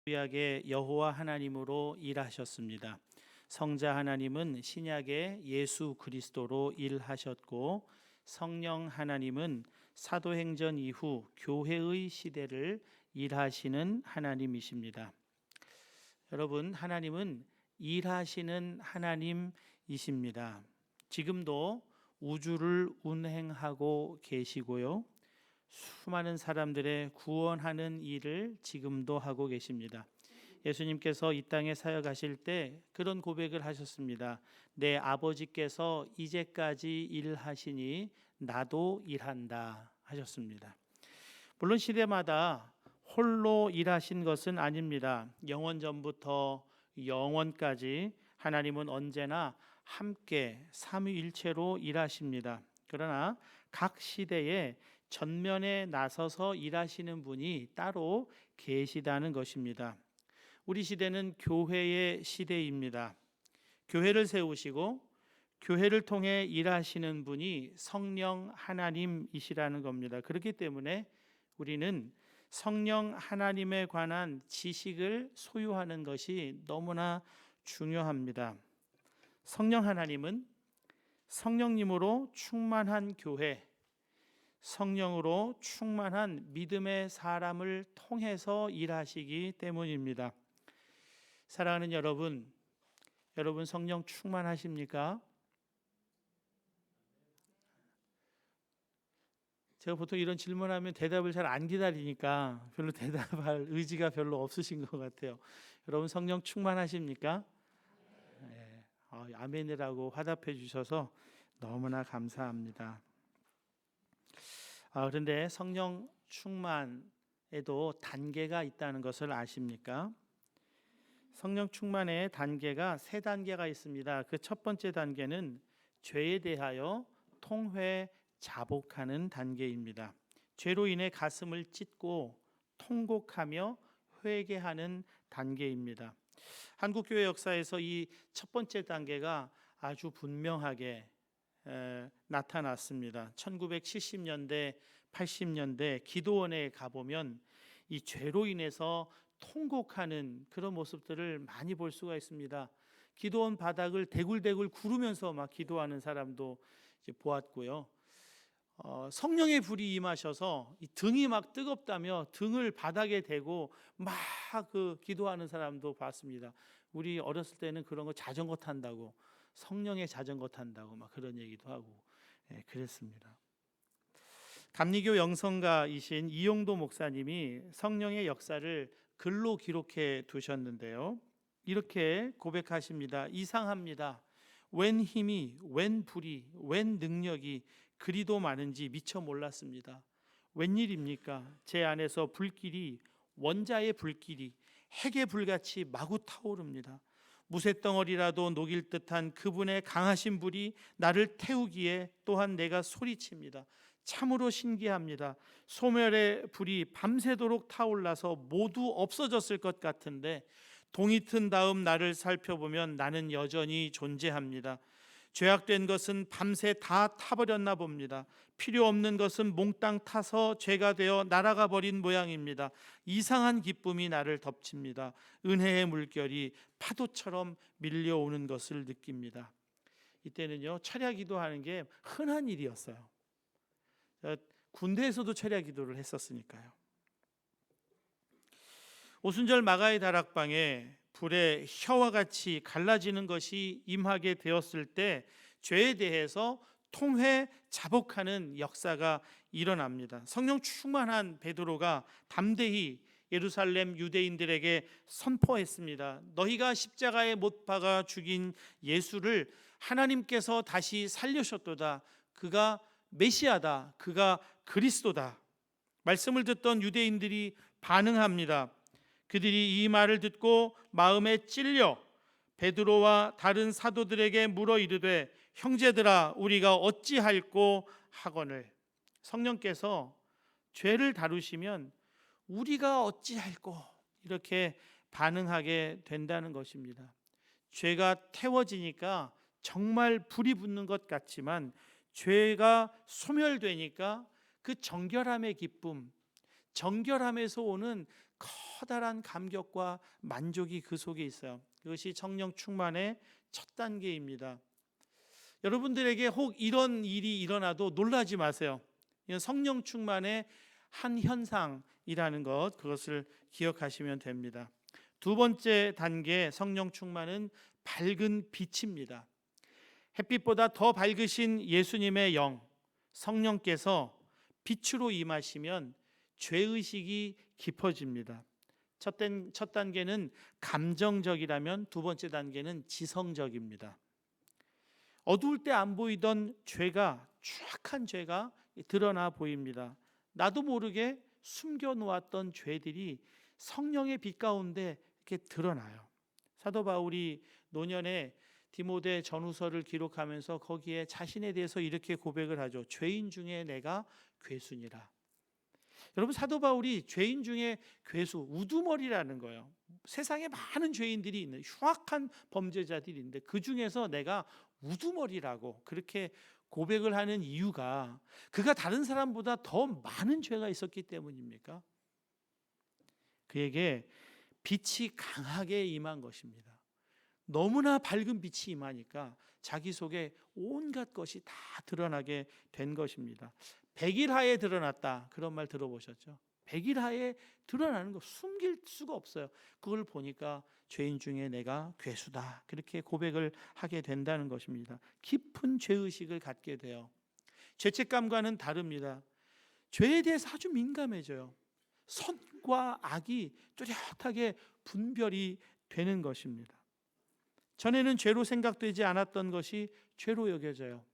구약의 여호와 하나님으로 일하셨습니다. 성자 하나님은 신약의 예수 그리스도로 일하셨고, 성령 하나님은 사도행전 이후 교회의 시대를 일하시는 하나님이십니다. 여러분, 하나님은 일하시는 하나님이십니다. 지금도 우주를 운행하고 계시고요, 수많은 사람들의 구원하는 일을 지금도 하고 계십니다. 예수님께서 이 땅에 사역하실 때 그런 고백을 하셨습니다. 내 아버지께서 이제까지 일하시니 나도 일한다 하셨습니다. 물론 시대마다 홀로 일하신 것은 아닙니다. 영원 전부터 영원까지 하나님은 언제나 함께 삼위일체로 일하십니다. 그러나 각 시대에 전면에 나서서 일하시는 분이 따로 계시다는 것입니다. 우리 시대는 교회의 시대입니다. 교회를 세우시고 교회를 통해 일하시는 분이 성령 하나님이시라는 겁니다. 그렇기 때문에 우리는 성령 하나님에 관한 지식을 소유하는 것이 너무나 중요합니다. 성령 하나님은 성령님으로 충만한 교회, 성령으로 충만한 믿음의 사람을 통해서 일하시기 때문입니다. 사랑하는 여러분, 여러분 성령 충만하십니까? 제가 보통 이런 질문하면 대답을 잘 안 기다리니까 별로 대답할 의지가 별로 없으신 것 같아요. 여러분 성령 충만하십니까? 네. 아멘이라고 화답해 주셔서 너무나 감사합니다. 그런데 성령 충만에도 단계가 있다는 것을 아십니까? 성령 충만의 단계가 세 단계가 있습니다. 그 첫 번째 단계는 죄에 대하여 통회 자복하는 단계입니다. 죄로 인해 가슴을 찢고 통곡하며 회개하는 단계입니다. 한국교회 역사에서 이 첫 번째 단계가 아주 분명하게 나타났습니다. 1970년대, 80년대 기도원에 가보면 이 죄로 인해서 통곡하는 그런 모습들을 많이 볼 수가 있습니다. 기도원 바닥을 대굴대굴 구르면서 막 기도하는 사람도 이제 보았고요. 성령의 불이 임하셔서 이 등이 막 뜨겁다며 등을 바닥에 대고 막 그 기도하는 사람도 봤습니다. 우리 어렸을 때는 그런 거 자전거 탄다고, 성령의 자전거 탄다고 막 그런 얘기도 하고 그랬습니다. 감리교 영성가이신 이용도 목사님이 성령의 역사를 글로 기록해 두셨는데요, 이렇게 고백하십니다. 이상합니다. 웬 힘이, 웬 불이, 웬 능력이 그리도 많은지 미처 몰랐습니다. 웬일입니까? 제 안에서 불길이, 원자의 불길이 핵의 불같이 마구 타오릅니다. 무쇠덩어리라도 녹일 듯한 그분의 강하신 불이 나를 태우기에 또한 내가 소리칩니다. 참으로 신기합니다. 소멸의 불이 밤새도록 타올라서 모두 없어졌을 것 같은데 동이 튼 다음 나를 살펴보면 나는 여전히 존재합니다. 죄악된 것은 밤새 다 타버렸나 봅니다. 필요 없는 것은 몽땅 타서 죄가 되어 날아가 버린 모양입니다. 이상한 기쁨이 나를 덮칩니다. 은혜의 물결이 파도처럼 밀려오는 것을 느낍니다. 이때는요, 철야 기도하는 게 흔한 일이었어요. 군대에서도 철야 기도를 했었으니까요. 오순절 마가의 다락방에 불에 혀와 같이 갈라지는 것이 임하게 되었을 때 죄에 대해서 통회 자복하는 역사가 일어납니다. 성령 충만한 베드로가 담대히 예루살렘 유대인들에게 선포했습니다. 너희가 십자가에 못 박아 죽인 예수를 하나님께서 다시 살리셨도다. 그가 메시아다. 그가 그리스도다. 말씀을 듣던 유대인들이 반응합니다. 그들이 이 말을 듣고 마음에 찔려 베드로와 다른 사도들에게 물어 이르되 형제들아 우리가 어찌할꼬 하거늘. 성령께서 죄를 다루시면 우리가 어찌할꼬 이렇게 반응하게 된다는 것입니다. 죄가 태워지니까 정말 불이 붙는 것 같지만 죄가 소멸되니까 그 정결함의 기쁨, 정결함에서 오는 커다란 감격과 만족이 그 속에 있어요. 그것이 성령 충만의 첫 단계입니다. 여러분들에게 혹 이런 일이 일어나도 놀라지 마세요. 이건 성령 충만의 한 현상이라는 것, 그것을 기억하시면 됩니다. 두 번째 단계 성령 충만은 밝은 빛입니다. 햇빛보다 더 밝으신 예수님의 영, 성령께서 빛으로 임하시면 죄의식이 깊어집니다. 첫 단계는 감정적이라면 두 번째 단계는 지성적입니다. 어두울 때 안 보이던 죄가, 추악한 죄가 드러나 보입니다. 나도 모르게 숨겨놓았던 죄들이 성령의 빛 가운데 이렇게 드러나요. 사도 바울이 노년에 디모데 전후서를 기록하면서 거기에 자신에 대해서 이렇게 고백을 하죠. 죄인 중에 내가 괴수니라. 여러분, 사도 바울이 죄인 중에 괴수, 우두머리라는 거예요. 세상에 많은 죄인들이 있는, 흉악한 범죄자들이 있는데 그 중에서 내가 우두머리라고 그렇게 고백을 하는 이유가 그가 다른 사람보다 더 많은 죄가 있었기 때문입니까? 그에게 빛이 강하게 임한 것입니다. 너무나 밝은 빛이 임하니까 자기 속에 온갖 것이 다 드러나게 된 것입니다. 백일하에 드러났다, 그런 말 들어보셨죠? 백일하에 드러나는 거 숨길 수가 없어요. 그걸 보니까 죄인 중에 내가 괴수다, 그렇게 고백을 하게 된다는 것입니다. 깊은 죄의식을 갖게 돼요. 죄책감과는 다릅니다. 죄에 대해서 아주 민감해져요. 선과 악이 뚜렷하게 분별이 되는 것입니다. 전에는 죄로 생각되지 않았던 것이 죄로 여겨져요.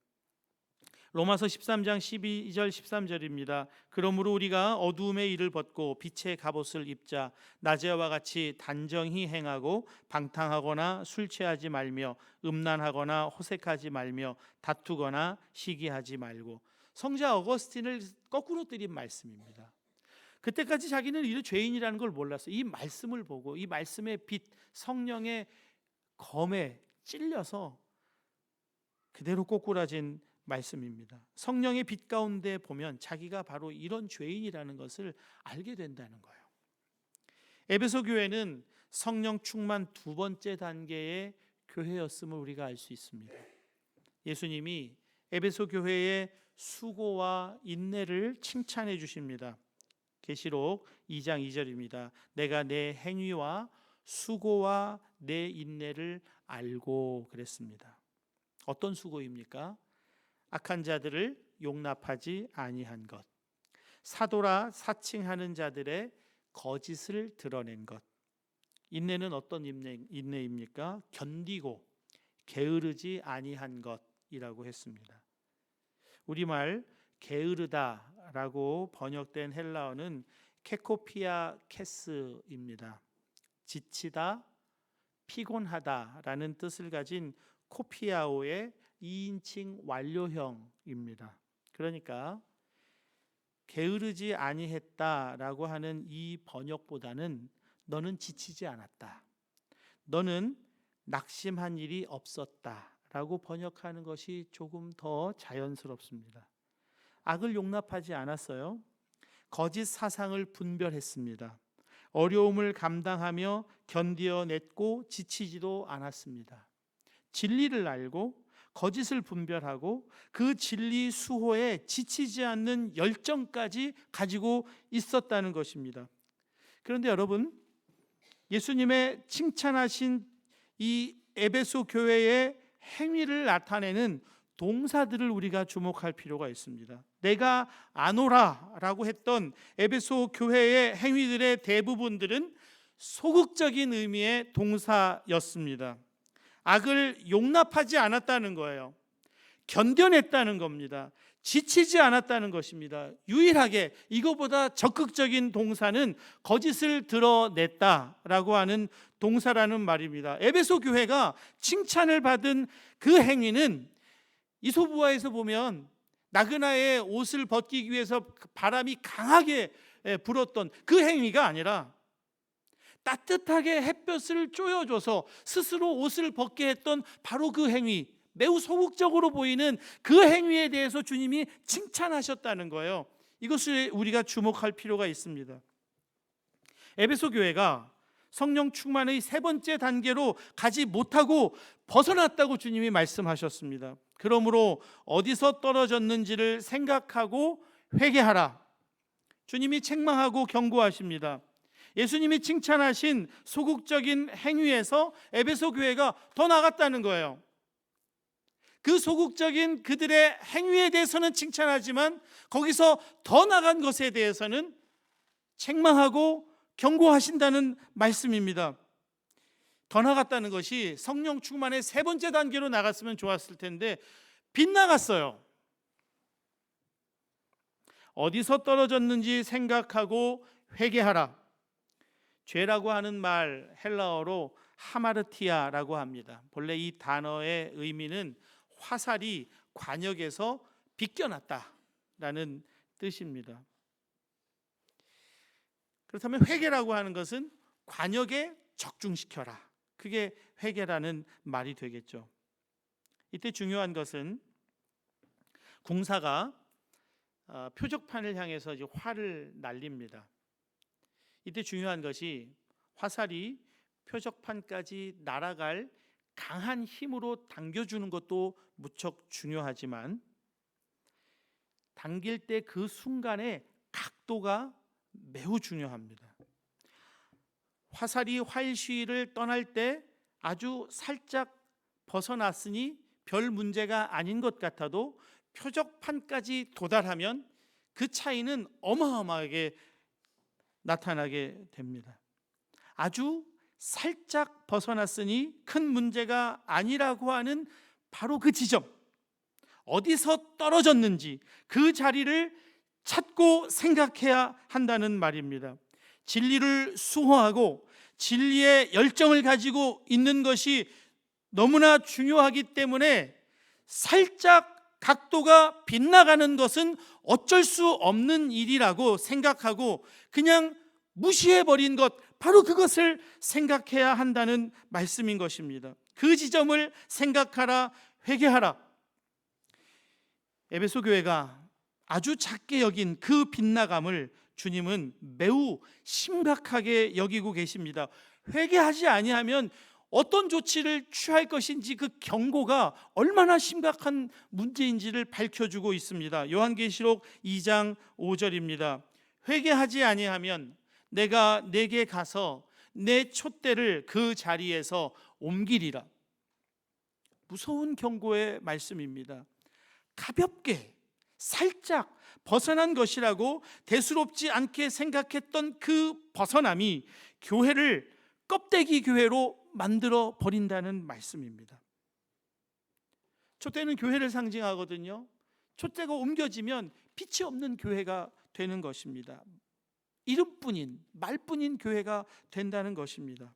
로마서 13장 12절 13절입니다. 그러므로 우리가 어두움의 일을 벗고 빛의 갑옷을 입자. 낮에와 같이 단정히 행하고 방탕하거나 술 취하지 말며 음란하거나 호색하지 말며 다투거나 시기하지 말고. 성자 어거스틴을 거꾸로 드린 말씀입니다. 그때까지 자기는 이 죄인이라는 걸 몰랐어요. 이 말씀을 보고 이 말씀의 빛, 성령의 검에 찔려서 그대로 꼬꾸라진 말씀입니다. 성령의 빛 가운데 보면 자기가 바로 이런 죄인이라는 것을 알게 된다는 거예요. 에베소 교회는 성령 충만 두 번째 단계의 교회였음을 우리가 알 수 있습니다. 예수님이 에베소 교회의 수고와 인내를 칭찬해 주십니다. 계시록 2장 2절입니다. 내가 내 행위와 수고와 내 인내를 알고 그랬습니다. 어떤 수고입니까? 악한 자들을 용납하지 아니한 것, 사도라 사칭하는 자들의 거짓을 드러낸 것. 인내는 어떤 인내입니까? 견디고 게으르지 아니한 것이라고 했습니다. 우리말 게으르다라고 번역된 헬라어는 케코피아 캐스입니다. 지치다, 피곤하다라는 뜻을 가진 코피아오의 2인칭 완료형입니다. 그러니까 게으르지 아니했다라고 하는 이 번역보다는 너는 지치지 않았다, 너는 낙심한 일이 없었다라고 번역하는 것이 조금 더 자연스럽습니다. 악을 용납하지 않았어요. 거짓 사상을 분별했습니다. 어려움을 감당하며 견디어냈고 지치지도 않았습니다. 진리를 알고 거짓을 분별하고 그 진리 수호에 지치지 않는 열정까지 가지고 있었다는 것입니다. 그런데 여러분, 예수님의 칭찬하신 이 에베소 교회의 행위를 나타내는 동사들을 우리가 주목할 필요가 있습니다. 내가 아노라라고 했던 에베소 교회의 행위들의 대부분들은 소극적인 의미의 동사였습니다. 악을 용납하지 않았다는 거예요. 견뎌냈다는 겁니다. 지치지 않았다는 것입니다. 유일하게 이거보다 적극적인 동사는 거짓을 드러냈다라고 하는 동사라는 말입니다. 에베소 교회가 칭찬을 받은 그 행위는 이소부아에서 보면 나그나의 옷을 벗기기 위해서 바람이 강하게 불었던 그 행위가 아니라 따뜻하게 햇볕을 쬐어줘서 스스로 옷을 벗게 했던 바로 그 행위, 매우 소극적으로 보이는 그 행위에 대해서 주님이 칭찬하셨다는 거예요. 이것을 우리가 주목할 필요가 있습니다. 에베소 교회가 성령 충만의 세 번째 단계로 가지 못하고 벗어났다고 주님이 말씀하셨습니다. 그러므로 어디서 떨어졌는지를 생각하고 회개하라. 주님이 책망하고 경고하십니다. 예수님이 칭찬하신 소극적인 행위에서 에베소 교회가 더 나갔다는 거예요. 그 소극적인 그들의 행위에 대해서는 칭찬하지만 거기서 더 나간 것에 대해서는 책망하고 경고하신다는 말씀입니다. 더 나갔다는 것이 성령 충만의 세 번째 단계로 나갔으면 좋았을 텐데 빗나갔어요. 어디서 떨어졌는지 생각하고 회개하라. 죄라고 하는 말 헬라어로 하마르티아라고 합니다. 본래 이 단어의 의미는 화살이 관역에서 비껴났다라는 뜻입니다. 그렇다면 회개라고 하는 것은 관역에 적중시켜라. 그게 회개라는 말이 되겠죠. 이때 중요한 것은 궁사가 표적판을 향해서 이제 활을 날립니다. 이때 중요한 것이 화살이 표적판까지 날아갈 강한 힘으로 당겨주는 것도 무척 중요하지만 당길 때 그 순간의 각도가 매우 중요합니다. 화살이 활시위를 떠날 때 아주 살짝 벗어났으니 별 문제가 아닌 것 같아도 표적판까지 도달하면 그 차이는 어마어마하게 나타나게 됩니다. 아주 살짝 벗어났으니 큰 문제가 아니라고 하는 바로 그 지점, 어디서 떨어졌는지 그 자리를 찾고 생각해야 한다는 말입니다. 진리를 수호하고 진리의 열정을 가지고 있는 것이 너무나 중요하기 때문에 살짝 각도가 빗나가는 것은 어쩔 수 없는 일이라고 생각하고 그냥 무시해버린 것, 바로 그것을 생각해야 한다는 말씀인 것입니다. 그 지점을 생각하라, 회개하라. 에베소 교회가 아주 작게 여긴 그 빗나감을 주님은 매우 심각하게 여기고 계십니다. 회개하지 아니하면 어떤 조치를 취할 것인지 그 경고가 얼마나 심각한 문제인지를 밝혀주고 있습니다. 요한계시록 2장 5절입니다. 회개하지 아니하면 내가 내게 가서 내 촛대를 그 자리에서 옮기리라. 무서운 경고의 말씀입니다. 가볍게 살짝 벗어난 것이라고 대수롭지 않게 생각했던 그 벗어남이 교회를 껍데기 교회로 만들어 버린다는 말씀입니다. 촛대는 교회를 상징하거든요. 촛대가 옮겨지면 빛이 없는 교회가 되는 것입니다. 이름뿐인, 말뿐인 교회가 된다는 것입니다.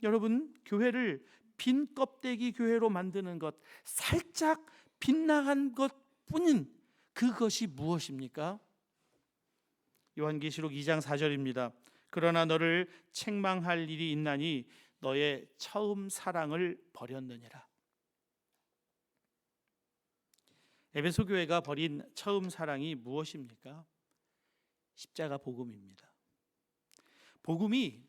여러분, 교회를 빈 껍데기 교회로 만드는 것, 살짝 빗나간 것뿐인 그것이 무엇입니까? 요한계시록 2장 4절입니다. 그러나 너를 책망할 일이 있나니 너의 처음 사랑을 버렸느니라. 에베소 교회가 버린 처음 사랑이 무엇입니까? 십자가 복음입니다. 복음이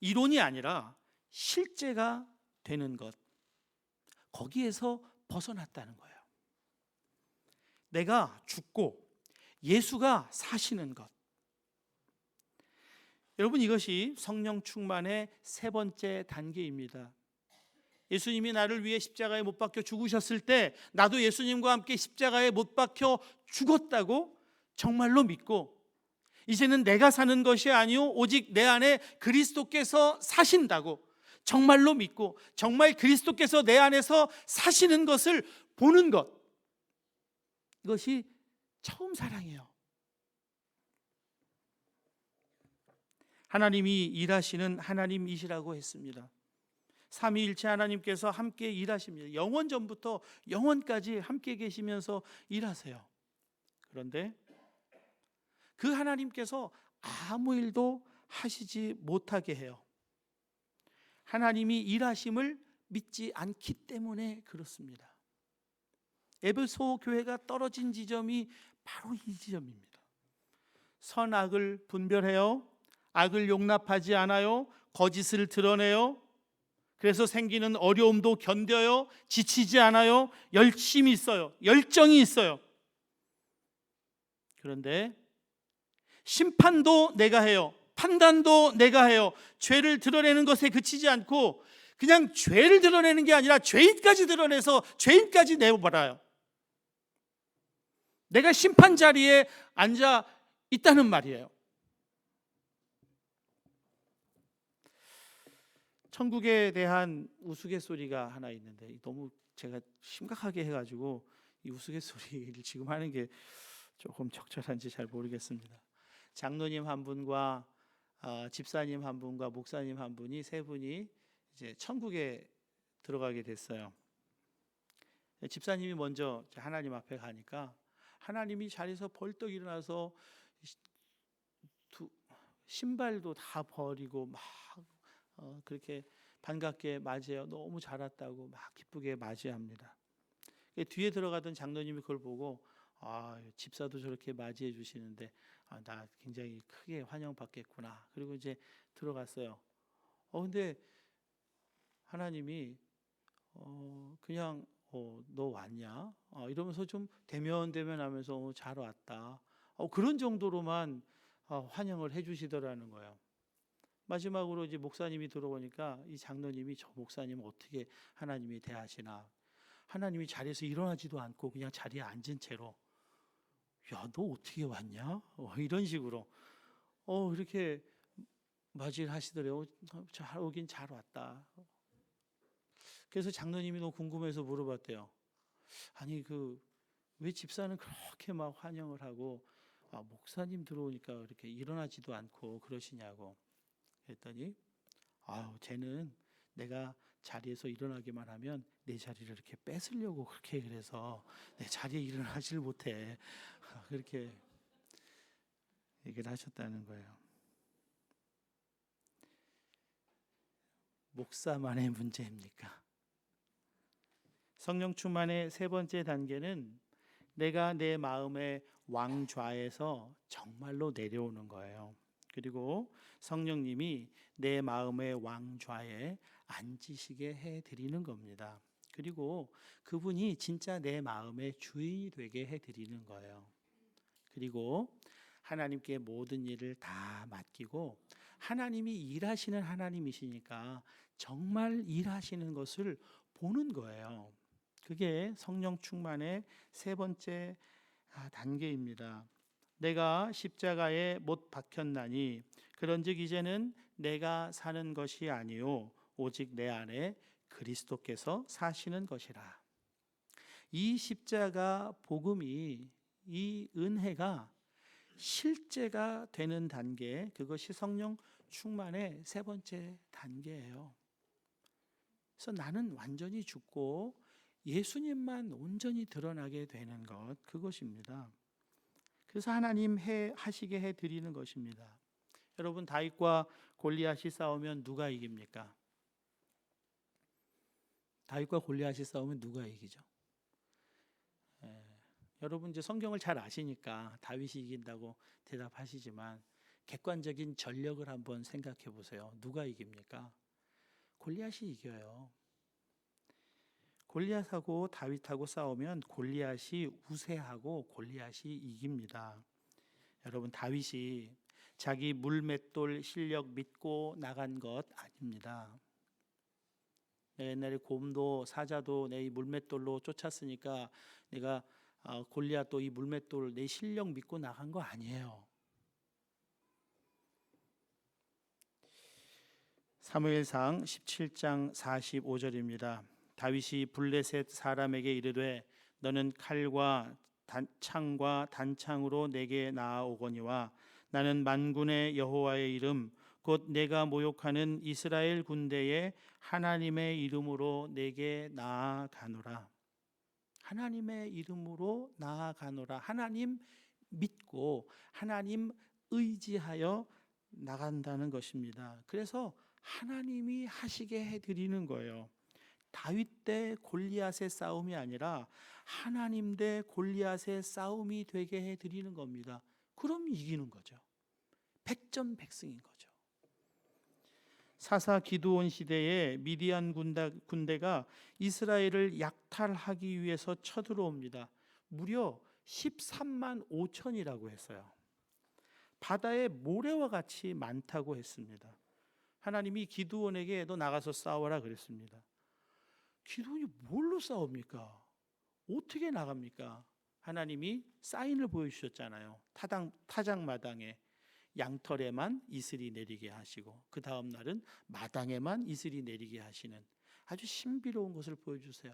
이론이 아니라 실제가 되는 것, 거기에서 벗어났다는 거예요. 내가 죽고 예수가 사시는 것. 여러분, 이것이 성령 충만의 세 번째 단계입니다. 예수님이 나를 위해 십자가에 못 박혀 죽으셨을 때 나도 예수님과 함께 십자가에 못 박혀 죽었다고 정말로 믿고 이제는 내가 사는 것이 아니오 오직 내 안에 그리스도께서 사신다고 정말로 믿고 정말 그리스도께서 내 안에서 사시는 것을 보는 것, 이것이 처음 사랑이에요. 하나님이 일하시는 하나님이시라고 했습니다. 삼위일체 하나님께서 함께 일하십니다. 영원 전부터 영원까지 함께 계시면서 일하세요. 그런데 그 하나님께서 아무 일도 하시지 못하게 해요. 하나님이 일하심을 믿지 않기 때문에 그렇습니다. 에베소 교회가 떨어진 지점이 바로 이 지점입니다. 선악을 분별해요. 악을 용납하지 않아요. 거짓을 드러내요. 그래서 생기는 어려움도 견뎌요. 지치지 않아요. 열심히 있어요. 열정이 있어요. 그런데 심판도 내가 해요. 판단도 내가 해요. 죄를 드러내는 것에 그치지 않고 그냥 죄를 드러내는 게 아니라 죄인까지 드러내서 죄인까지 내버려요. 내가 심판 자리에 앉아 있다는 말이에요. 천국에 대한 우스갯소리가 하나 있는데 너무 제가 심각하게 해가지고 이 우스갯소리를 지금 하는 게 조금 적절한지 잘 모르겠습니다. 장로님 한 분과 집사님 한 분과 목사님 한 분이 세 분이 이제 천국에 들어가게 됐어요. 집사님이 먼저 하나님 앞에 가니까 하나님이 자리에서 벌떡 일어나서 신발도 다 버리고 막 그렇게 반갑게 맞이해요. 너무 잘 왔다고 막 기쁘게 맞이합니다. 뒤에 들어가던 장로님이 그걸 보고 집사도 저렇게 맞이해 주시는데 나 굉장히 크게 환영받겠구나. 그리고 이제 들어갔어요. 근데 하나님이 그냥 너 왔냐? 이러면서 좀 대면하면서 잘 왔다. 그런 정도로만 환영을 해주시더라는 거예요. 마지막으로 이제 목사님이 들어오니까 이 장로님이 저 목사님 어떻게 하나님이 대하시나? 하나님이 자리에서 일어나지도 않고 그냥 자리에 앉은 채로 야, 너 어떻게 왔냐? 이런 식으로 이렇게 맞이를 하시더래요. 잘 오긴 잘 왔다. 그래서 장로님이 너무 궁금해서 물어봤대요. 아니 왜 집사는 그렇게 막 환영을 하고 목사님 들어오니까 이렇게 일어나지도 않고 그러시냐고. 그랬더니 쟤는 내가 자리에서 일어나기만 하면 내 자리를 이렇게 뺏으려고 그렇게 그래서 내 자리에 일어나질 못해. 그렇게 얘기를 하셨다는 거예요. 목사만의 문제입니까? 성령 충만의 세 번째 단계는 내가 내 마음의 왕좌에서 정말로 내려오는 거예요. 그리고 성령님이 내 마음의 왕좌에 앉으시게 해드리는 겁니다. 그리고 그분이 진짜 내 마음의 주인이 되게 해드리는 거예요. 그리고 하나님께 모든 일을 다 맡기고 하나님이 일하시는 하나님이시니까 정말 일하시는 것을 보는 거예요. 그게 성령 충만의 세 번째 단계입니다. 내가 십자가에 못 박혔나니 그런즉 이제는 내가 사는 것이 아니요 오직 내 안에 그리스도께서 사시는 것이라. 이 십자가 복음이 이 은혜가 실제가 되는 단계, 그것이 성령 충만의 세 번째 단계예요. 그래서 나는 완전히 죽고 예수님만 온전히 드러나게 되는 것, 그것입니다. 그래서 하나님 하시게 해드리는 것입니다. 여러분, 다윗과 골리앗이 싸우면 누가 이깁니까? 다윗과 골리앗이 싸우면 누가 이기죠? 여러분 이제 성경을 잘 아시니까 다윗이 이긴다고 대답하시지만 객관적인 전력을 한번 생각해 보세요. 누가 이깁니까? 골리앗이 이겨요. 골리앗하고 다윗하고 싸우면 골리앗이 우세하고 골리앗이 이깁니다. 여러분, 다윗이 자기 물맷돌 실력 믿고 나간 것 아닙니다. 옛날에 곰도 사자도 내 이 물맷돌로 쫓았으니까 내가 골리앗도 이 물맷돌 내 실력 믿고 나간 거 아니에요. 사무엘상 17장 45절입니다. 다윗이 블레셋 사람에게 이르되 너는 칼과 창과 단창으로 내게 나아오거니와 나는 만군의 여호와의 이름 곧 내가 모욕하는 이스라엘 군대의 하나님의 이름으로 내게 나아가노라. 하나님의 이름으로 나아가노라. 하나님 믿고 하나님 의지하여 나간다는 것입니다. 그래서 하나님이 하시게 해드리는 거예요. 다윗 대 골리앗의 싸움이 아니라 하나님 대 골리앗의 싸움이 되게 해드리는 겁니다. 그럼 이기는 거죠. 백전백승인 거죠. 사사 기드온 시대에 미디안 군대가 이스라엘을 약탈하기 위해서 쳐들어옵니다. 무려 13만 5천이라고 했어요. 바다의 모래와 같이 많다고 했습니다. 하나님이 기드온에게 너 나가서 싸워라 그랬습니다. 기드온이 뭘로 싸웁니까? 어떻게 나갑니까? 하나님이 사인을 보여주셨잖아요. 타작마당에 양털에만 이슬이 내리게 하시고 그 다음 날은 마당에만 이슬이 내리게 하시는 아주 신비로운 것을 보여주세요.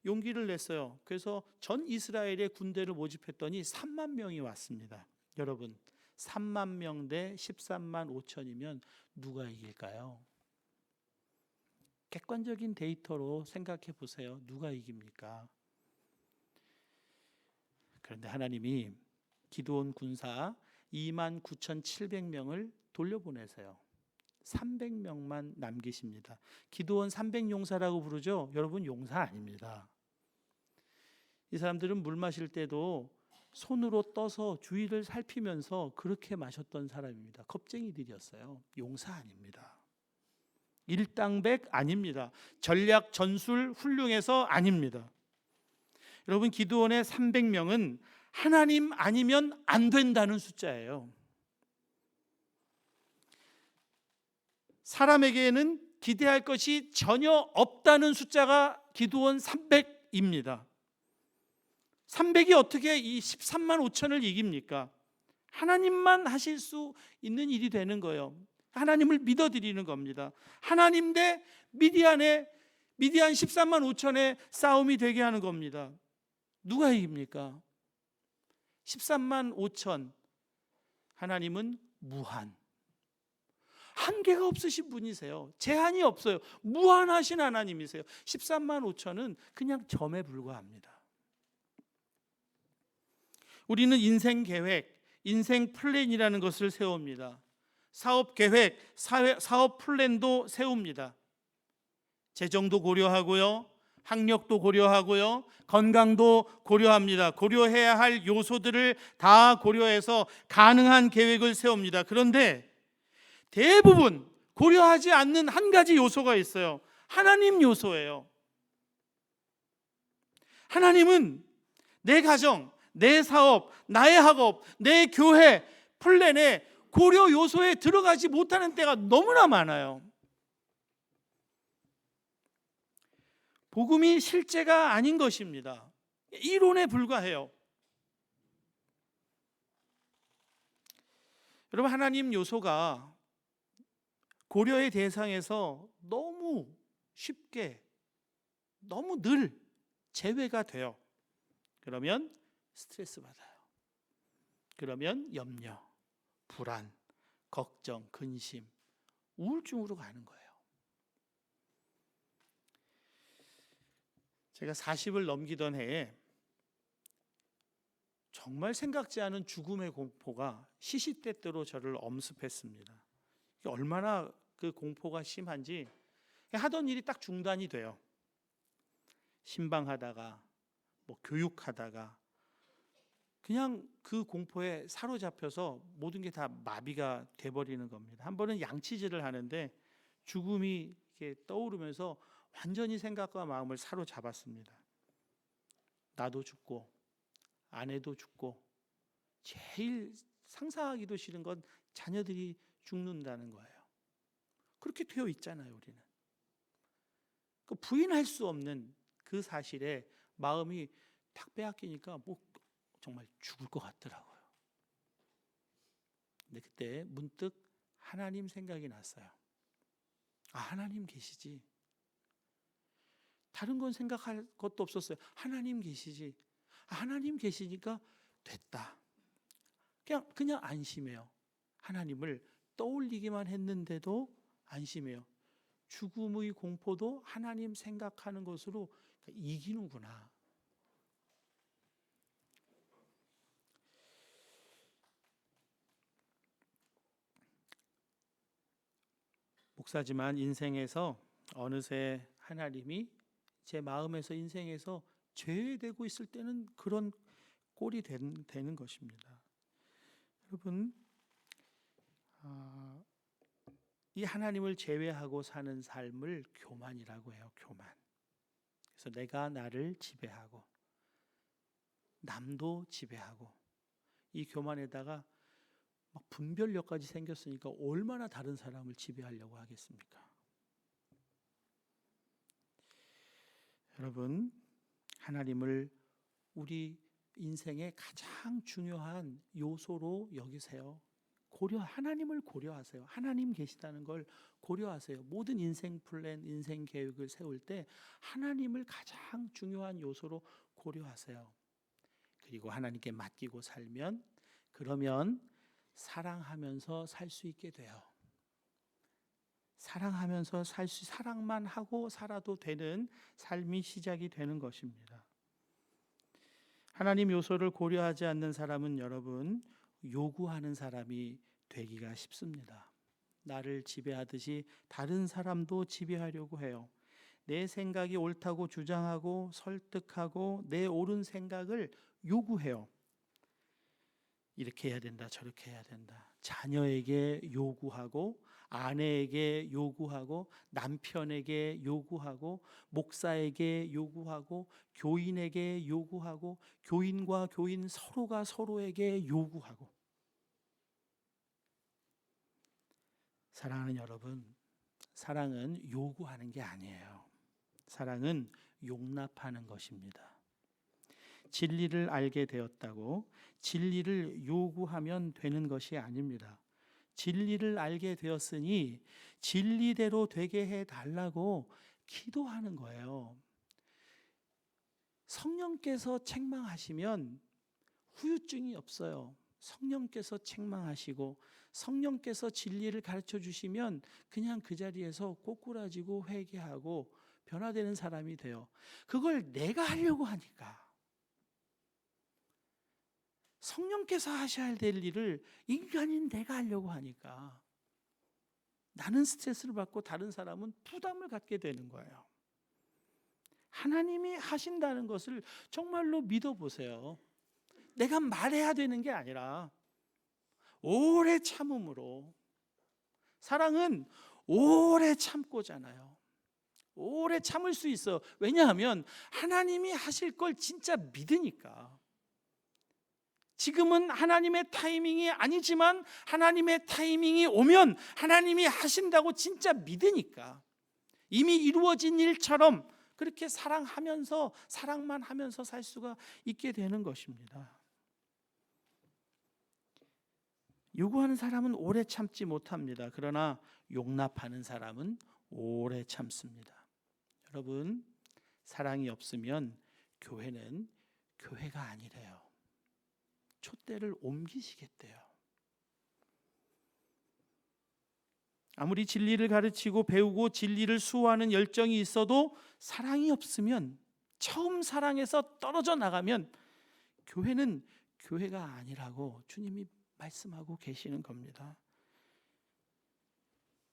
용기를 냈어요. 그래서 전 이스라엘의 군대를 모집했더니 3만 명이 왔습니다. 여러분 3만 명 대 13만 5천이면 누가 이길까요? 객관적인 데이터로 생각해 보세요. 누가 이깁니까? 그런데 하나님이 기드온 군사 29,700명을 돌려보내세요. 300명만 남기십니다. 기드온 300용사라고 부르죠? 여러분 용사 아닙니다. 이 사람들은 물 마실 때도 손으로 떠서 주위를 살피면서 그렇게 마셨던 사람입니다. 겁쟁이들이었어요. 용사 아닙니다. 일당백 아닙니다. 전략 전술 훌륭해서 아닙니다. 여러분 기드온의 300명은 하나님 아니면 안 된다는 숫자예요. 사람에게는 기대할 것이 전혀 없다는 숫자가 기드온 300입니다. 300이 어떻게 이 13만 5천을 이깁니까? 하나님만 하실 수 있는 일이 되는 거예요. 하나님을 믿어드리는 겁니다. 하나님 대 미디안 13만 5천의 싸움이 되게 하는 겁니다. 누가 이깁니까? 13만 5천. 하나님은 무한. 한계가 없으신 분이세요. 제한이 없어요. 무한하신 하나님이세요. 13만 5천은 그냥 점에 불과합니다. 우리는 인생 계획, 인생 플랜이라는 것을 세웁니다. 사업 계획, 사업 플랜도 세웁니다. 재정도 고려하고요. 학력도 고려하고요. 건강도 고려합니다. 고려해야 할 요소들을 다 고려해서 가능한 계획을 세웁니다. 그런데 대부분 고려하지 않는 한 가지 요소가 있어요. 하나님 요소예요. 하나님은 내 가정, 내 사업, 나의 학업, 내 교회 플랜에 고려 요소에 들어가지 못하는 때가 너무나 많아요. 복음이 실제가 아닌 것입니다. 이론에 불과해요. 여러분 하나님 요소가 고려의 대상에서 너무 쉽게 너무 늘 제외가 돼요. 그러면 스트레스 받아요. 그러면 염려, 불안, 걱정, 근심, 우울증으로 가는 거예요. 제가 40을 넘기던 해에 정말 생각지 않은 죽음의 공포가 시시때때로 저를 엄습했습니다. 얼마나 그 공포가 심한지 하던 일이 딱 중단이 돼요. 신방하다가 뭐 교육하다가 그냥 그 공포에 사로잡혀서 모든 게 다 마비가 돼버리는 겁니다. 한 번은 양치질을 하는데 죽음이 이렇게 떠오르면서 완전히 생각과 마음을 사로잡았습니다. 나도 죽고 아내도 죽고 제일 상상하기도 싫은 건 자녀들이 죽는다는 거예요. 그렇게 되어 있잖아요, 우리는. 그 부인할 수 없는 그 사실에 마음이 탁 빼앗기니까 뭐 정말 죽을 것 같더라고요. 근데 그때 문득 하나님 생각이 났어요. 아, 하나님 계시지. 다른 건 생각할 것도 없었어요. 하나님 계시지. 아, 하나님 계시니까 됐다. 그냥 안심해요. 하나님을 떠올리기만 했는데도 안심해요. 죽음의 공포도 하나님 생각하는 것으로 이기는구나. 목사지만 인생에서 어느새 하나님이 제 마음에서 인생에서 제외되고 있을 때는 그런 꼴이 되는 것입니다. 여러분, 이 하나님을 제외하고 사는 삶을 교만이라고 해요. 교만. 그래서 내가 나를 지배하고 남도 지배하고, 이 교만에다가 막 분별력까지 생겼으니까 얼마나 다른 사람을 지배하려고 하겠습니까? 여러분, 하나님을 우리 인생의 가장 중요한 요소로 여기세요. 하나님을 고려하세요. 하나님 계시다는 걸 고려하세요. 모든 인생 플랜, 인생 계획을 세울 때 하나님을 가장 중요한 요소로 고려하세요. 그리고 하나님께 맡기고 살면, 그러면 사랑하면서 살 수 있게 돼요. 사랑하면서 사랑만 하고 살아도 되는 삶이 시작이 되는 것입니다. 하나님 요소를 고려하지 않는 사람은 여러분, 요구하는 사람이 되기가 쉽습니다. 나를 지배하듯이 다른 사람도 지배하려고 해요. 내 생각이 옳다고 주장하고 설득하고 내 옳은 생각을 요구해요. 이렇게 해야 된다, 저렇게 해야 된다. 자녀에게 요구하고, 아내에게 요구하고, 남편에게 요구하고, 목사에게 요구하고, 교인에게 요구하고, 교인과 교인 서로가 서로에게 요구하고. 사랑하는 여러분, 사랑은 요구하는 게 아니에요. 사랑은 용납하는 것입니다. 진리를 알게 되었다고 진리를 요구하면 되는 것이 아닙니다. 진리를 알게 되었으니 진리대로 되게 해달라고 기도하는 거예요. 성령께서 책망하시면 후유증이 없어요. 성령께서 책망하시고 성령께서 진리를 가르쳐 주시면 그냥 그 자리에서 꼬꾸라지고 회개하고 변화되는 사람이 돼요. 그걸 내가 하려고 하니까, 성령께서 하셔야 될 일을 인간인 내가 하려고 하니까 나는 스트레스를 받고 다른 사람은 부담을 갖게 되는 거예요. 하나님이 하신다는 것을 정말로 믿어보세요. 내가 말해야 되는 게 아니라 오래 참음으로. 사랑은 오래 참고잖아요. 오래 참을 수 있어. 왜냐하면 하나님이 하실 걸 진짜 믿으니까. 지금은 하나님의 타이밍이 아니지만 하나님의 타이밍이 오면 하나님이 하신다고 진짜 믿으니까, 이미 이루어진 일처럼 그렇게 사랑하면서, 사랑만 하면서 살 수가 있게 되는 것입니다. 요구하는 사람은 오래 참지 못합니다. 그러나 용납하는 사람은 오래 참습니다. 여러분, 사랑이 없으면 교회는 교회가 아니래요. 촛대를 옮기시겠대요. 아무리 진리를 가르치고 배우고 진리를 수호하는 열정이 있어도 사랑이 없으면, 처음 사랑에서 떨어져 나가면 교회는 교회가 아니라고 주님이 말씀하고 계시는 겁니다.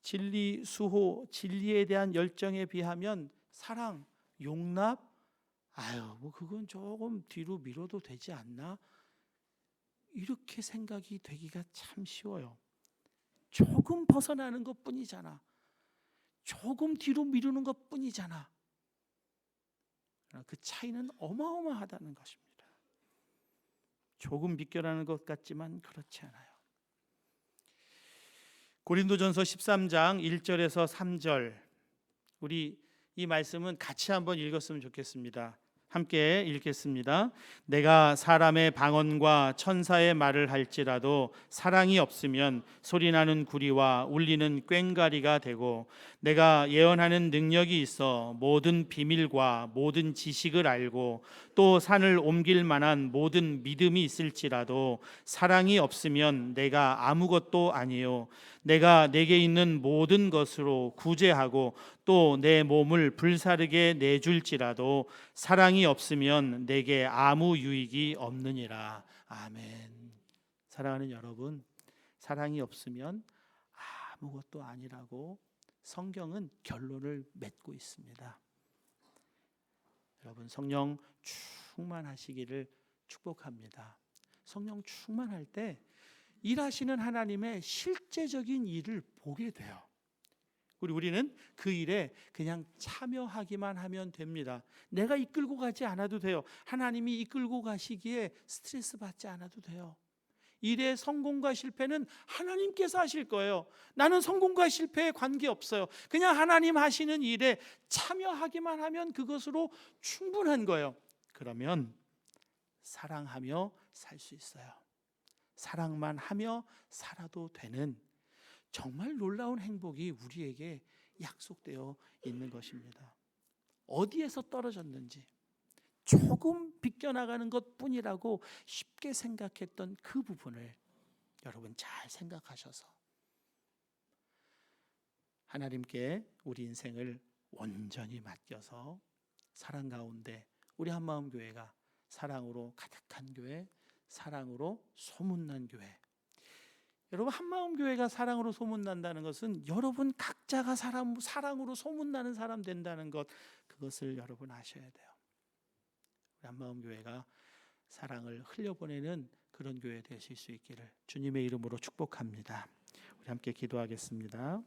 진리 수호, 진리에 대한 열정에 비하면 사랑, 용납, 뭐 그건 조금 뒤로 미뤄도 되지 않나? 이렇게 생각이 되기가 참 쉬워요. 조금 벗어나는 것뿐이잖아. 조금 뒤로 미루는 것뿐이잖아. 그 차이는 어마어마하다는 것입니다. 조금 비껴나는 것 같지만 그렇지 않아요. 고린도전서 13장 1절에서 3절, 우리 이 말씀은 같이 한번 읽었으면 좋겠습니다. 함께 읽겠습니다. 내가 사람의 방언과 천사의 말을 할지라도 사랑이 없으면 소리나는 구리와 울리는 꽹과리가 되고, 내가 예언하는 능력이 있어 모든 비밀과 모든 지식을 알고 또 산을 옮길 만한 모든 믿음이 있을지라도 사랑이 없으면 내가 아무것도 아니요, 내가 내게 있는 모든 것으로 구제하고 또 내 몸을 불사르게 내줄지라도 사랑이 없으면 내게 아무 유익이 없느니라. 아멘. 사랑하는 여러분, 사랑이 없으면 아무것도 아니라고 성경은 결론을 맺고 있습니다. 여러분 성령 충만하시기를 축복합니다. 성령 충만할 때 일하시는 하나님의 실제적인 일을 보게 돼요. 그리고 우리는 그 일에 그냥 참여하기만 하면 됩니다. 내가 이끌고 가지 않아도 돼요. 하나님이 이끌고 가시기에 스트레스 받지 않아도 돼요. 일의 성공과 실패는 하나님께서 하실 거예요. 나는 성공과 실패에 관계없어요. 그냥 하나님 하시는 일에 참여하기만 하면 그것으로 충분한 거예요. 그러면 사랑하며 살 수 있어요. 사랑만 하며 살아도 되는 정말 놀라운 행복이 우리에게 약속되어 있는 것입니다. 어디에서 떨어졌는지 조금 비껴나가는 것뿐이라고 쉽게 생각했던 그 부분을 여러분 잘 생각하셔서 하나님께 우리 인생을 온전히 맡겨서 사랑 가운데 우리 한마음교회가 사랑으로 가득한 교회, 사랑으로 소문난 교회. 여러분 한마음교회가 사랑으로 소문난다는 것은 여러분 각자가 사랑으로 소문나는 사람 된다는 것, 그것을 여러분 아셔야 돼요. 우리 한마음교회가 사랑을 흘려보내는 그런 교회 되실 수 있기를 주님의 이름으로 축복합니다. 우리 함께 기도하겠습니다.